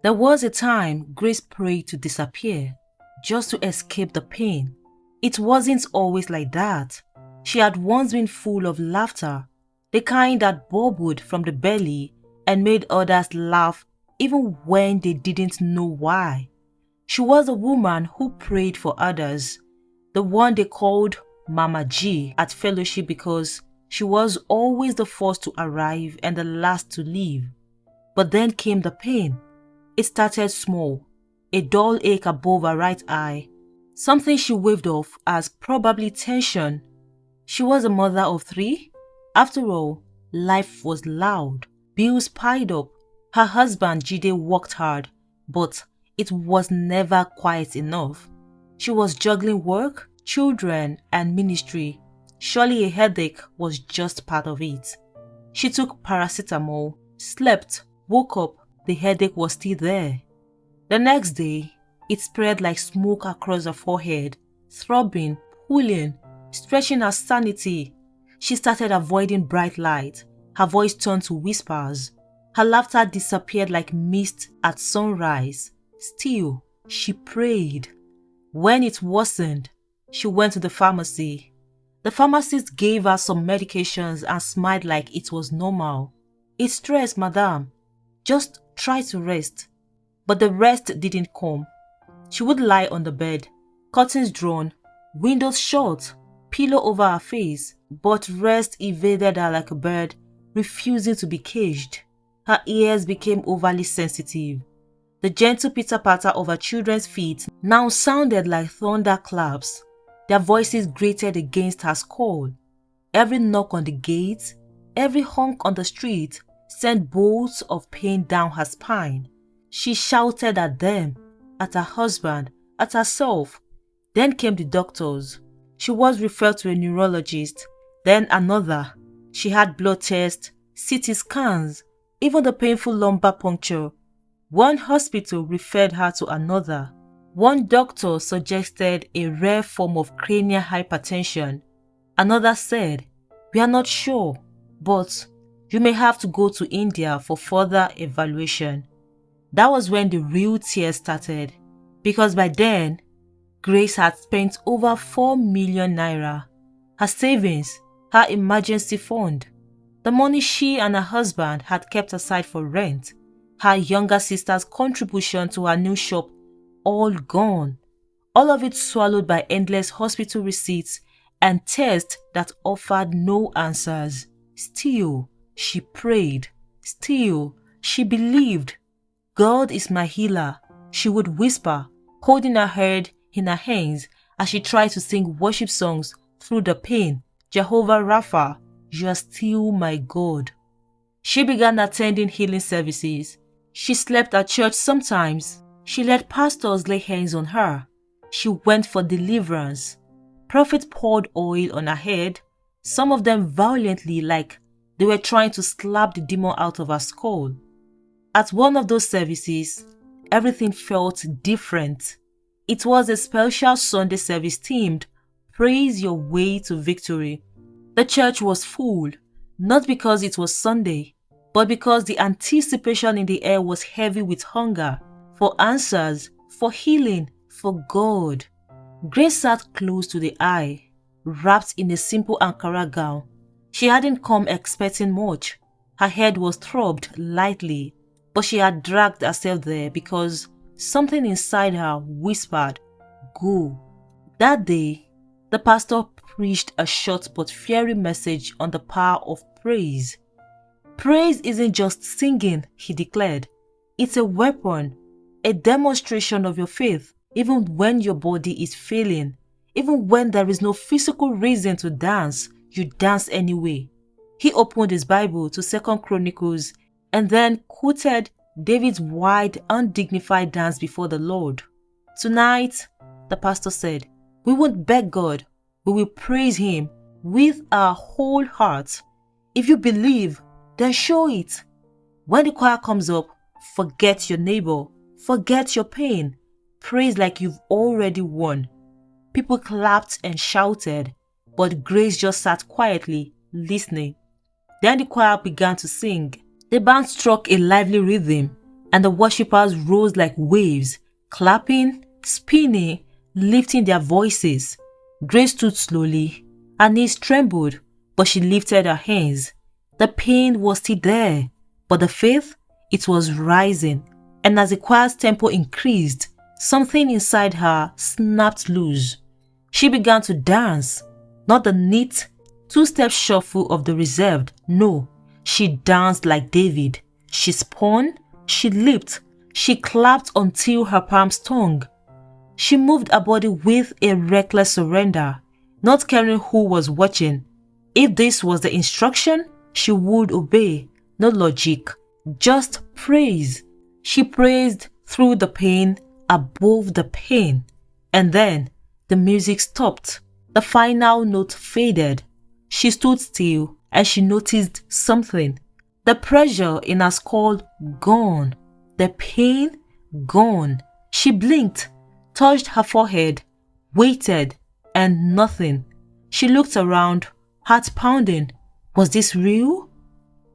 There was a time Grace prayed to disappear, just to escape the pain. It wasn't always like that. She had once been full of laughter, the kind that bubbled from the belly and made others laugh even when they didn't know why. She was a woman who prayed for others, the one they called Mama G at fellowship because she was always the first to arrive and the last to leave. But then came the pain. It started small, a dull ache above her right eye, something she waved off as probably tension. She was a mother of 3. After all, life was loud, bills piled up. Her husband Jide worked hard, but it was never quiet enough. She was juggling work, children, and ministry. Surely a headache was just part of it. She took paracetamol, slept, woke up, the headache was still there. The next day, it spread like smoke across her forehead, throbbing, pulling, stretching her sanity. She started avoiding bright light. Her voice turned to whispers. Her laughter disappeared like mist at sunrise. Still, she prayed. When it worsened, she went to the pharmacy. The pharmacist gave her some medications and smiled like it was normal. "It's stress, madam. Just try to rest." But the rest didn't come. She would lie on the bed, curtains drawn, windows shut, pillow over her face, but rest evaded her like a bird, refusing to be caged. Her ears became overly sensitive. The gentle pitter-patter of her children's feet now sounded like thunderclaps. Their voices grated against her skull. Every knock on the gate, every honk on the street sent bolts of pain down her spine. She shouted at them, at her husband, at herself. Then came the doctors. She was referred to a neurologist, then another. She had blood tests, CT scans, even the painful lumbar puncture. One hospital referred her to another. One doctor suggested a rare form of cranial hypertension. Another said, "We are not sure, but you may have to go to India for further evaluation." That was when the real tears started, because by then, Grace had spent over 4 million naira, her savings, her emergency fund, the money she and her husband had kept aside for rent, her younger sister's contribution to her new shop, all gone. All of it swallowed by endless hospital receipts and tests that offered no answers. Still, she prayed. Still, she believed. "God is my healer," she would whisper, holding her head in her hands as she tried to sing worship songs through the pain. "Jehovah Rapha, you are still my God." She began attending healing services. She slept at church sometimes. She let pastors lay hands on her. She went for deliverance. Prophets poured oil on her head, some of them violently, like they were trying to slap the demon out of her skull. At one of those services, everything felt different. It was a special Sunday service themed "Praise Your Way to Victory." The church was full, not because it was Sunday, but because the anticipation in the air was heavy with hunger, for answers, for healing, for God. Grace sat close to the eye, wrapped in a simple Ankara gown. She hadn't come expecting much. Her head was throbbed lightly, but she had dragged herself there because something inside her whispered, "Go." That day, the pastor preached a short but fiery message on the power of praise. Praise isn't just singing, he declared. It's a weapon, a demonstration of your faith, even when your body is failing, even when there is no physical reason to dance, you dance anyway. He opened his Bible to 2 Chronicles and then quoted David's wide, undignified dance before the Lord. "Tonight," the pastor said, "we won't beg God, we will praise Him with our whole heart. If you believe, then show it. When the choir comes up, forget your neighbor, forget your pain, praise like you've already won." People clapped and shouted, but Grace just sat quietly, listening. Then the choir began to sing. The band struck a lively rhythm, and the worshippers rose like waves, clapping, spinning, lifting their voices. Grace stood slowly. Her knees trembled, but she lifted her hands. The pain was still there, but the faith, it was rising. And as the choir's tempo increased, something inside her snapped loose. She began to dance, not the neat, two-step shuffle of the reserved. No, she danced like David. She spun, she leaped, she clapped until her palms stung. She moved her body with a reckless surrender, not caring who was watching. If this was the instruction, she would obey. No logic, just praise. She praised through the pain, above the pain. And then the music stopped. The final note faded. She stood still and she noticed something. The pressure in her skull gone. The pain gone. She blinked, touched her forehead, waited, and nothing. She looked around, heart pounding. Was this real?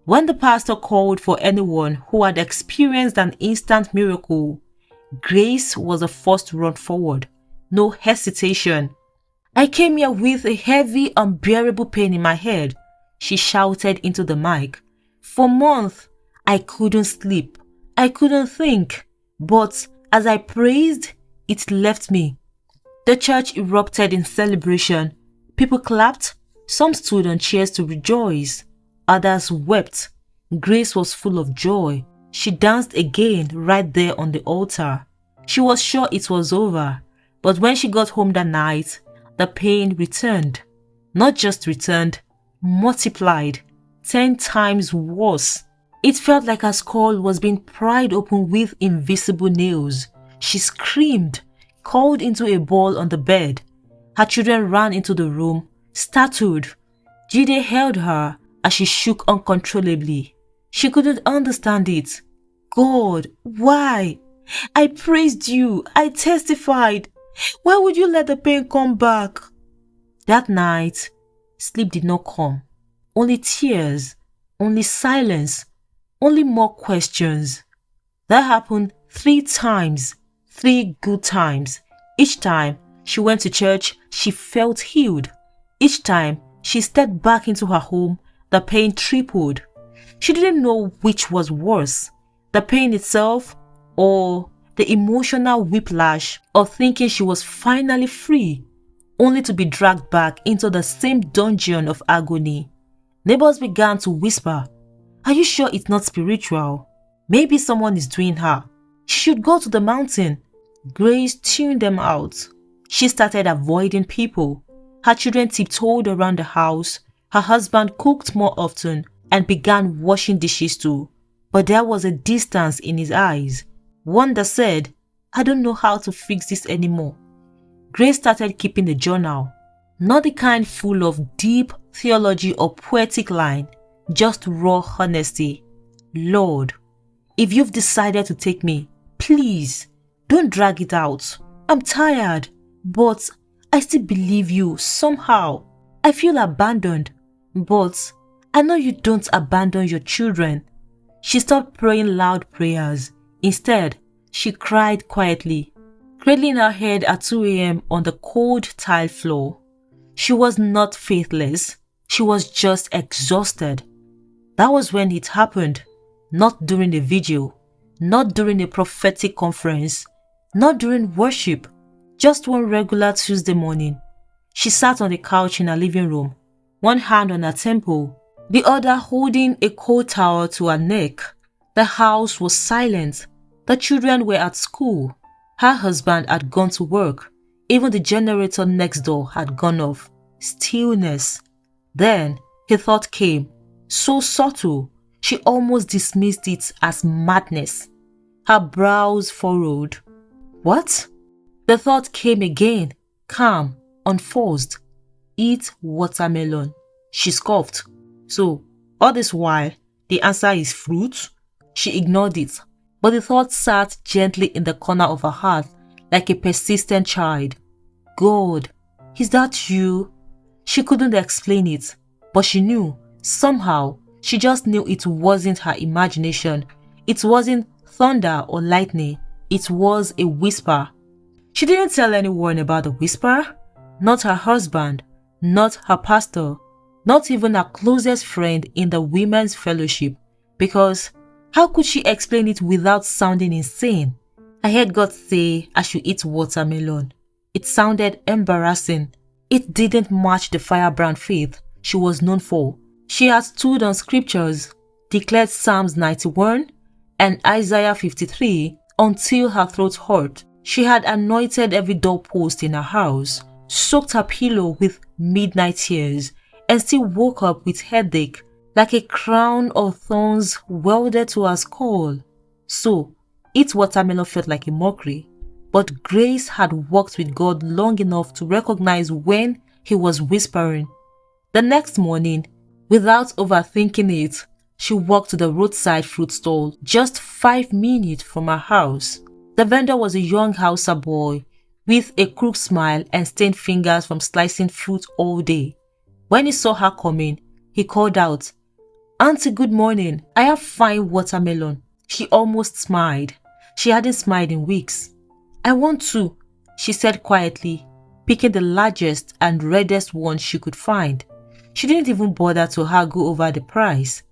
When the pastor called for anyone who had experienced an instant miracle, Grace was the first to run forward. No hesitation. I came here with a heavy, unbearable pain in my head, she shouted into the mic. For months, I couldn't sleep. I couldn't think. But as I praised, it left me. The church erupted in celebration. People clapped. Some stood on chairs to rejoice. Others wept. Grace was full of joy. She danced again right there on the altar. She was sure it was over. But when she got home that night, the pain returned. Not just returned, multiplied, 10 times worse. It felt like her skull was being pried open with invisible nails. She screamed, called into a ball on the bed. Her children ran into the room, startled. Jide held her as she shook uncontrollably. She couldn't understand it. God, why? I praised you. I testified. Why would you let the pain come back? That night, sleep did not come. Only tears, only silence, only more questions. That happened 3 times, 3 good times. Each time she went to church, she felt healed. Each time she stepped back into her home, the pain tripled. She didn't know which was worse, the pain itself or the emotional whiplash of thinking she was finally free, only to be dragged back into the same dungeon of agony. Neighbors began to whisper, "Are you sure it's not spiritual? Maybe someone is doing her. She should go to the mountain." Grace tuned them out. She started avoiding people. Her children tiptoed around the house. Her husband cooked more often and began washing dishes too. But there was a distance in his eyes. One that said, "I don't know how to fix this anymore." Grace started keeping a journal. Not the kind full of deep theology or poetic line, just raw honesty. "Lord, if you've decided to take me, please, don't drag it out. I'm tired, but I still believe you somehow. I feel abandoned, but I know you don't abandon your children." She stopped praying loud prayers. Instead, she cried quietly, cradling her head at 2 a.m. on the cold tile floor. She was not faithless. She was just exhausted. That was when it happened. Not during a video, not during a prophetic conference, not during worship. Just one regular Tuesday morning. She sat on the couch in her living room, one hand on her temple, the other holding a cold towel to her neck. The house was silent. The children were at school. Her husband had gone to work. Even the generator next door had gone off. Stillness. Then a thought came, so subtle, she almost dismissed it as madness. Her brows furrowed. What? The thought came again, calm, unforced. Eat watermelon. She scoffed. So, all this while, the answer is fruit? She ignored it, but the thought sat gently in the corner of her heart like a persistent child. God, is that you? She couldn't explain it, but she knew, somehow, she just knew it wasn't her imagination. It wasn't thunder or lightning. It was a whisper. She didn't tell anyone about the whisper, not her husband, not her pastor, not even her closest friend in the women's fellowship, because how could she explain it without sounding insane? I heard God say I should eat watermelon. It sounded embarrassing. It didn't match the firebrand faith she was known for. She had stood on scriptures, declared Psalms 91 and Isaiah 53 until her throat hurt. She had anointed every doorpost in her house, soaked her pillow with midnight tears, and still woke up with headache like a crown of thorns welded to her skull. So, eat watermelon felt like a mockery. But Grace had walked with God long enough to recognize when he was whispering. The next morning, without overthinking it, she walked to the roadside fruit stall just 5 minutes from her house. The vendor was a young Hausa boy with a crooked smile and stained fingers from slicing fruit all day. When he saw her coming, he called out, "Auntie, good morning. I have fine watermelon." She almost smiled. She hadn't smiled in weeks. "I want to," she said quietly, picking the largest and reddest one she could find. She didn't even bother to haggle over the price.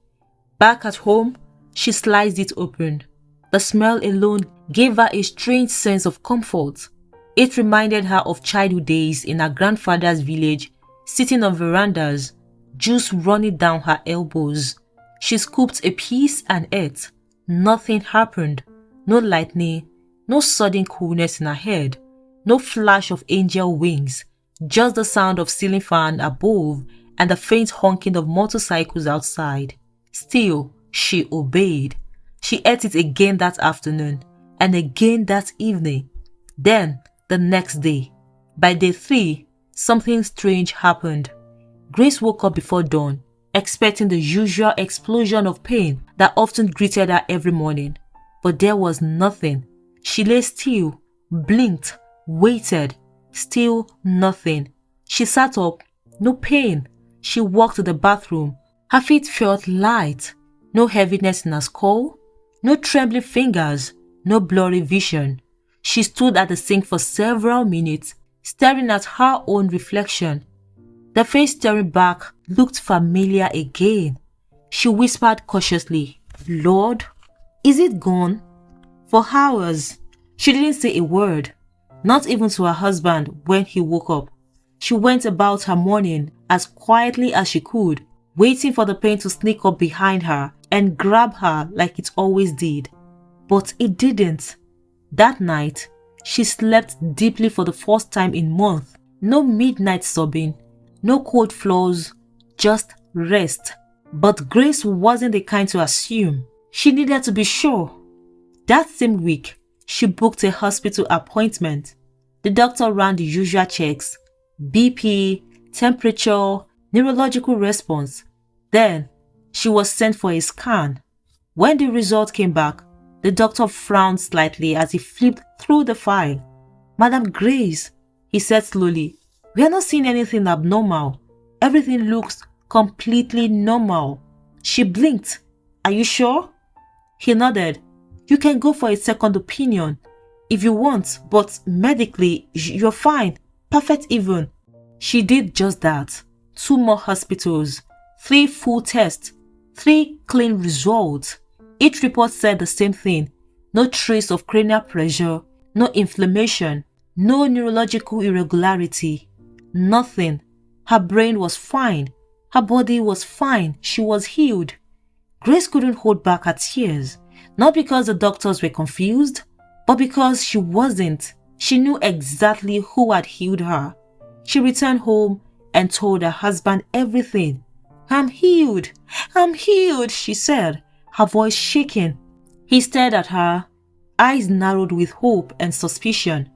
Back at home, she sliced it open. The smell alone gave her a strange sense of comfort. It reminded her of childhood days in her grandfather's village, sitting on verandas, juice running down her elbows. She scooped a piece and ate. Nothing happened. No lightning, no sudden coolness in her head, no flash of angel wings, just the sound of ceiling fan above and the faint honking of motorcycles outside. Still, she obeyed. She ate it again that afternoon and again that evening. Then, the next day. By day 3, something strange happened. Grace woke up before dawn, expecting the usual explosion of pain that often greeted her every morning. But there was nothing. She lay still, blinked, waited. Still nothing. She sat up. No pain. She walked to the bathroom. Her feet felt light. No heaviness in her skull. No trembling fingers. No blurry vision. She stood at the sink for several minutes, staring at her own reflection. The face staring back looked familiar again. She whispered cautiously, "Lord, is it gone?" For hours, she didn't say a word, not even to her husband when he woke up. She went about her morning as quietly as she could, waiting for the pain to sneak up behind her and grab her like it always did. But it didn't. That night, she slept deeply for the first time in months. No midnight sobbing, no cold floors, just rest. But Grace wasn't the kind to assume. She needed to be sure. That same week, she booked a hospital appointment. The doctor ran the usual checks: BP, temperature, neurological response. Then, she was sent for a scan. When the result came back, the doctor frowned slightly as he flipped through the file. "Madam Grace," he said slowly, "we are not seeing anything abnormal. Everything looks completely normal." She blinked. "Are you sure?" He nodded. "You can go for a second opinion if you want, but medically, you're fine. Perfect even." She did just that. 2 more hospitals, 3 full tests, 3 clean results. Each report said the same thing: no trace of cranial pressure, no inflammation, no neurological irregularity, nothing. Her brain was fine. Her body was fine. She was healed. Grace couldn't hold back her tears, not because the doctors were confused, but because she wasn't. She knew exactly who had healed her. She returned home and told her husband everything. I'm healed, she said, her voice shaking. He stared at her, eyes narrowed with hope and suspicion.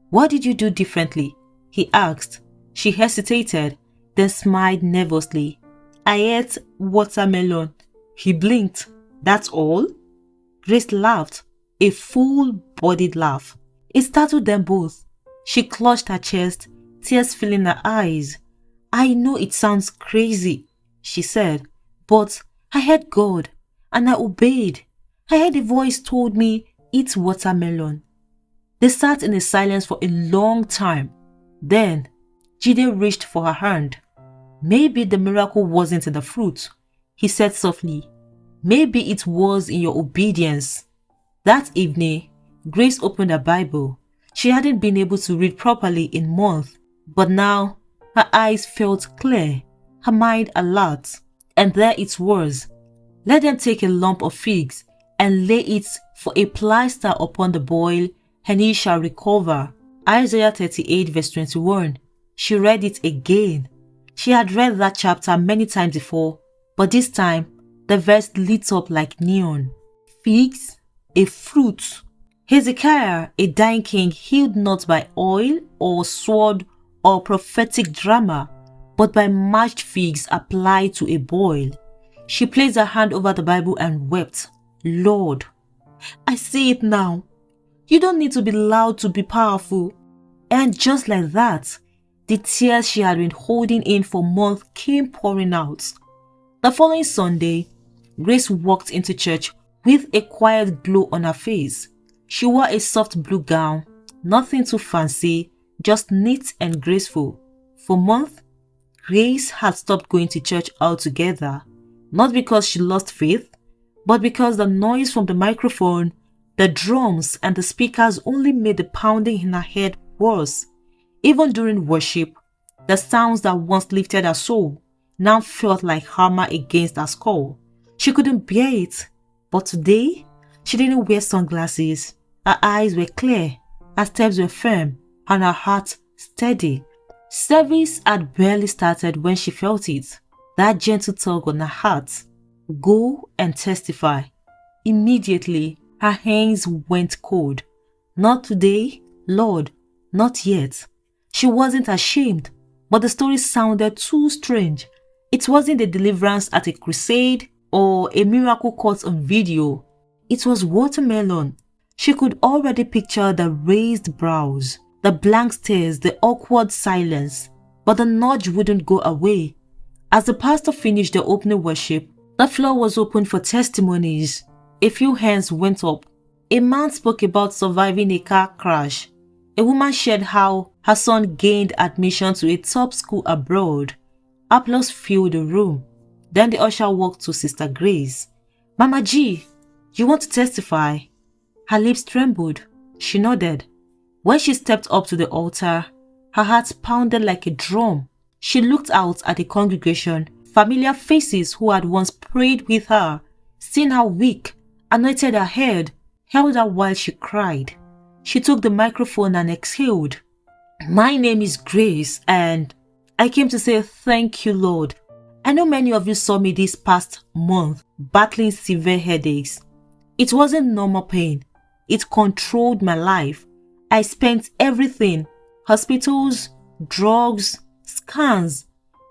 What did you do differently? He asked. She hesitated, then smiled nervously. I ate watermelon. He blinked. That's all? Grace laughed, a full-bodied laugh. It startled them both. She clutched her chest, tears filling her eyes. I know it sounds crazy, she said, but I heard God and I obeyed. I heard a voice told me, eat watermelon. They sat in a silence for a long time. Then, Jide reached for her hand. Maybe the miracle wasn't in the fruit, he said softly. Maybe it was in your obedience. That evening, Grace opened her Bible. She hadn't been able to read properly in months, but now her eyes felt clear, her mind alert. And there it was. Let them take a lump of figs and lay it for a plaster upon the boil, and he shall recover. Isaiah 38 verse 21. She read it again. She had read that chapter many times before, but this time, the verse lit up like neon. Figs, a fruit. Hezekiah, a dying king, healed not by oil or sword or prophetic drama, but by mashed figs applied to a boil. She placed her hand over the Bible and wept. Lord, I see it now. You don't need to be loud to be powerful. And just like that, the tears she had been holding in for months came pouring out. The following Sunday, Grace walked into church with a quiet glow on her face. She wore a soft blue gown, nothing too fancy, just neat and graceful. For months, Grace had stopped going to church altogether, not because she lost faith, but because the noise from the microphone, the drums, and the speakers only made the pounding in her head worse. Even during worship, the sounds that once lifted her soul now felt like hammer against her skull. She couldn't bear it, but today, she didn't wear sunglasses. Her eyes were clear, her steps were firm, and her heart steady. Service had barely started when she felt it, that gentle tug on her heart. Go and testify. Immediately, her hands went cold. Not today, Lord, not yet. She wasn't ashamed, but the story sounded too strange. It wasn't a deliverance at a crusade or a miracle caught on video. It was watermelon. She could already picture the raised brows, the blank stares, the awkward silence, but the nudge wouldn't go away. As the pastor finished the opening worship, the floor was open for testimonies. A few hands went up. A man spoke about surviving a car crash. A woman shared how her son gained admission to a top school abroad. Applause filled the room. Then the usher walked to Sister Grace. Mama G, you want to testify? Her lips trembled. She nodded. When she stepped up to the altar, her heart pounded like a drum. She looked out at the congregation, familiar faces who had once prayed with her, seen her weak, anointed her head, held her while she cried. She took the microphone and exhaled. My name is Grace, and I came to say thank you, Lord. I know many of you saw me this past month battling severe headaches. It wasn't normal pain. It controlled my life. I spent everything: hospitals, drugs, scans.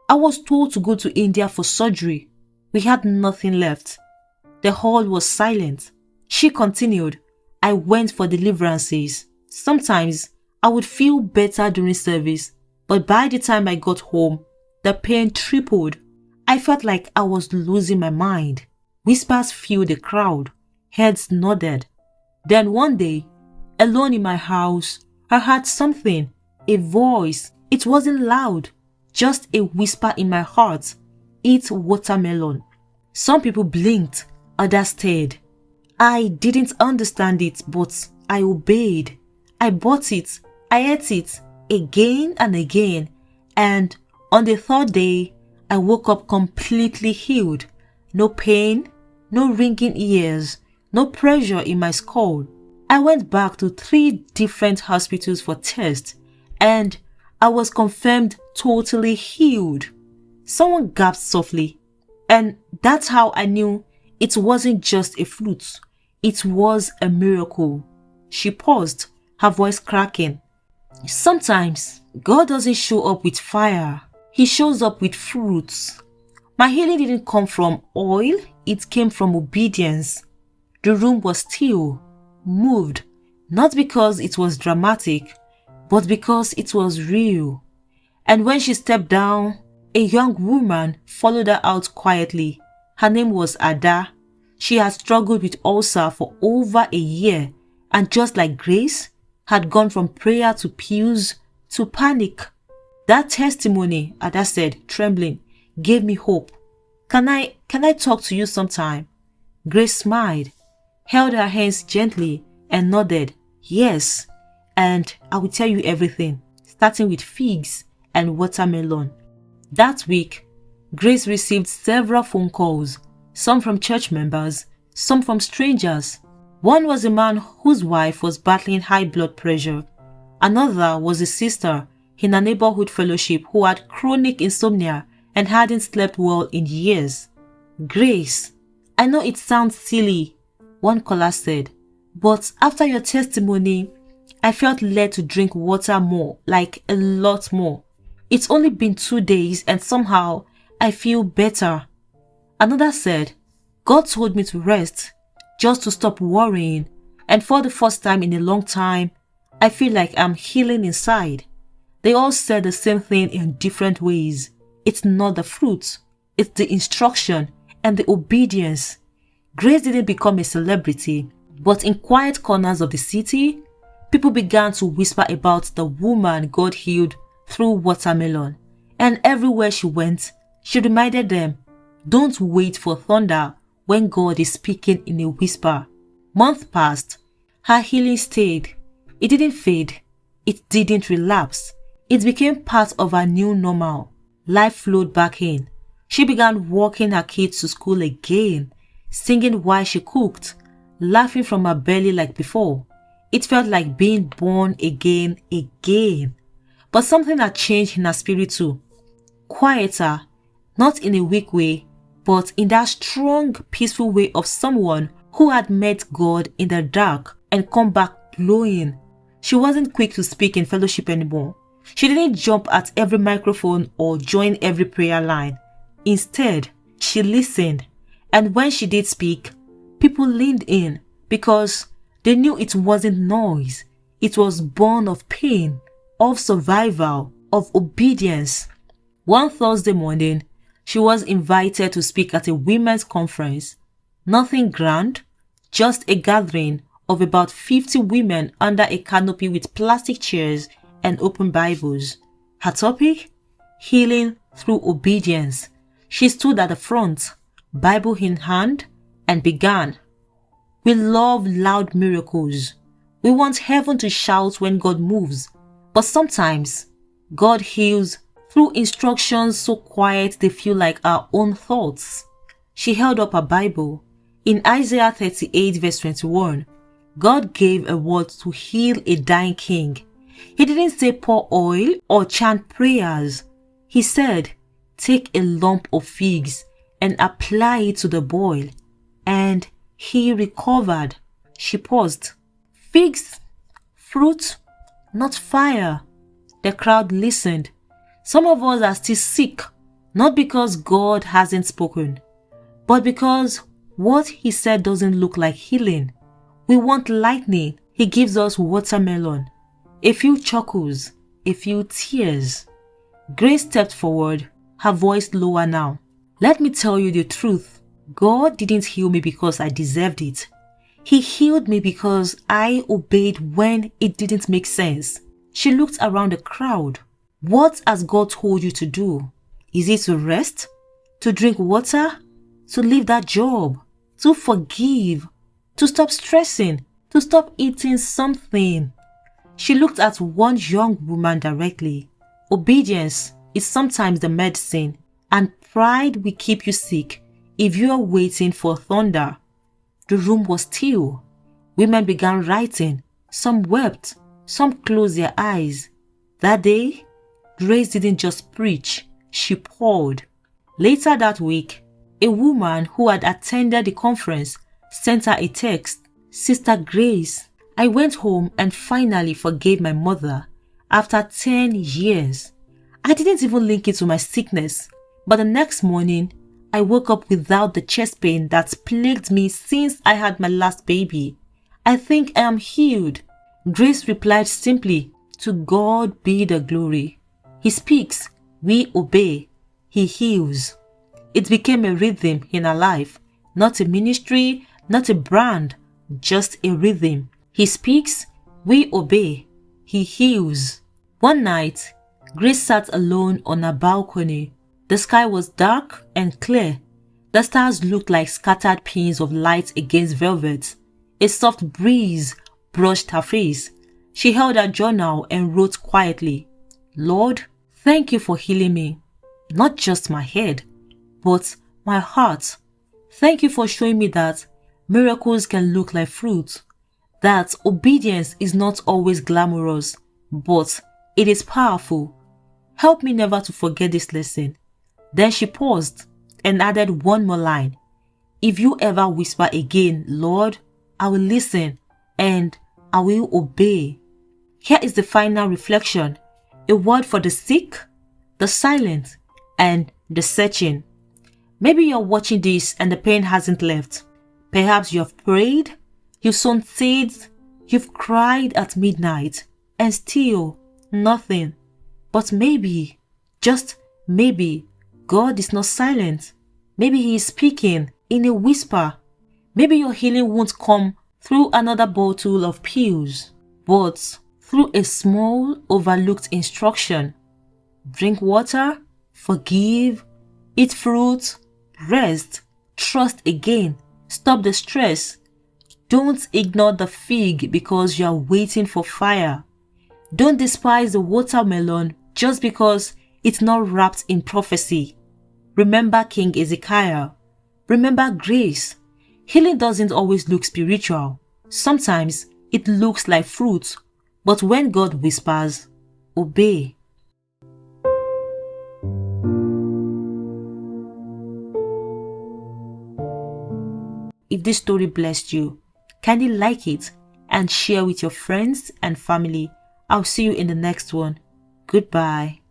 I was told to go to India for surgery. We had nothing left. The hall was silent. She continued. I went for deliverances. Sometimes I would feel better during service, but by the time I got home, the pain tripled. I felt like I was losing my mind. Whispers filled the crowd. Heads nodded. Then one day, alone in my house, I heard something, a voice. It wasn't loud, just a whisper in my heart. Eat watermelon. Some people blinked, others stared. I didn't understand it, but I obeyed. I bought it. I ate it again and again. And on the third day, I woke up completely healed. No pain, no ringing ears, no pressure in my skull. I went back to 3 different hospitals for tests, and I was confirmed totally healed. Someone gasped softly, and that's how I knew it wasn't just a fluke. It was a miracle. She paused, her voice cracking. Sometimes God doesn't show up with fire. He shows up with fruits. My healing didn't come from oil, it came from obedience. The room was still, moved, not because it was dramatic, but because it was real. And when she stepped down, a young woman followed her out quietly. Her name was Ada. She had struggled with ulcer for over a year, and just like Grace, had gone from prayer to pills to panic. That testimony, Ada said, trembling, gave me hope. Can I talk to you sometime? Grace smiled, held her hands gently, and nodded, yes, and I will tell you everything, starting with figs and watermelon. That week, Grace received several phone calls, some from church members, some from strangers. One was a man whose wife was battling high blood pressure. Another was a sister in a neighborhood fellowship who had chronic insomnia and hadn't slept well in years. Grace, I know it sounds silly, one caller said, but after your testimony, I felt led to drink water more, like a lot more. It's only been 2 days and somehow I feel better. Another said, God told me to rest, just to stop worrying, and for the first time in a long time, I feel like I'm healing inside. They all said the same thing in different ways. It's not the fruit, it's the instruction and the obedience. Grace didn't become a celebrity, but in quiet corners of the city, people began to whisper about the woman God healed through watermelon. And everywhere she went, she reminded them, don't wait for thunder when God is speaking in a whisper. Months passed. Her healing stayed. It didn't fade. It didn't relapse. It became part of her new normal. Life flowed back in. She began walking her kids to school again, singing while she cooked, laughing from her belly like before. It felt like being born again. But something had changed in her spirit too. Quieter, not in a weak way, but in that strong, peaceful way of someone who had met God in the dark and come back glowing. She wasn't quick to speak in fellowship anymore. She didn't jump at every microphone or join every prayer line. Instead, she listened, and when she did speak, people leaned in because they knew it wasn't noise. It was born of pain, of survival, of obedience. One Thursday morning, she was invited to speak at a women's conference. Nothing grand, just a gathering of about 50 women under a canopy with plastic chairs and open Bibles. Her topic? Healing through obedience. She stood at the front, Bible in hand, and began. We love loud miracles. We want heaven to shout when God moves. But sometimes, God heals through instructions so quiet they feel like our own thoughts. She held up her Bible. In Isaiah 38 verse 21, God gave a word to heal a dying king. He didn't say pour oil or chant prayers. He said, take a lump of figs and apply it to the boil. And he recovered. She paused. Figs? Fruit? Not fire. The crowd listened. Some of us are still sick, not because God hasn't spoken, but because what he said doesn't look like healing. We want lightning. He gives us watermelon. A few chuckles, a few tears. Grace stepped forward, her voice lower now. Let me tell you the truth. God didn't heal me because I deserved it. He healed me because I obeyed when it didn't make sense. She looked around the crowd. What has God told you to do? Is it to rest? To drink water? To leave that job? To forgive? To stop stressing? To stop eating something? She looked at one young woman directly. Obedience is sometimes the medicine, and pride will keep you sick if you are waiting for thunder. The room was still. Women began writing. Some wept. Some closed their eyes. That day, Grace didn't just preach, she poured. Later that week, a woman who had attended the conference sent her a text. Sister Grace, I went home and finally forgave my mother after 10 years. I didn't even link it to my sickness, but the next morning, I woke up without the chest pain that's plagued me since I had my last baby. I think I am healed. Grace replied simply, to God be the glory. He speaks, we obey. He heals. It became a rhythm in her life, not a ministry, not a brand, just a rhythm. He speaks, we obey. He heals. One night, Grace sat alone on her balcony. The sky was dark and clear. The stars looked like scattered pins of light against velvet. A soft breeze brushed her face. She held her journal and wrote quietly, Lord, thank you for healing me. Not just my head, but my heart. Thank you for showing me that miracles can look like fruit, that obedience is not always glamorous, but it is powerful. Help me never to forget this lesson. Then she paused and added one more line. If you ever whisper again, Lord, I will listen and I will obey. Here is the final reflection. A word for the sick, the silent, and the searching. Maybe you're watching this and the pain hasn't left. Perhaps you have prayed, you've sown seeds, you've cried at midnight, and still nothing. But maybe, just maybe, God is not silent. Maybe He is speaking in a whisper. Maybe your healing won't come through another bottle of pills, but through a small, overlooked instruction. Drink water, forgive, eat fruit, rest, trust again, stop the stress. Don't ignore the fig because you are waiting for fire. Don't despise the watermelon just because it's not wrapped in prophecy. Remember King Ezekiel. Remember grace. Healing doesn't always look spiritual. Sometimes it looks like fruit. But when God whispers, obey. If this story blessed you, kindly like it and share with your friends and family. I'll see you in the next one. Goodbye.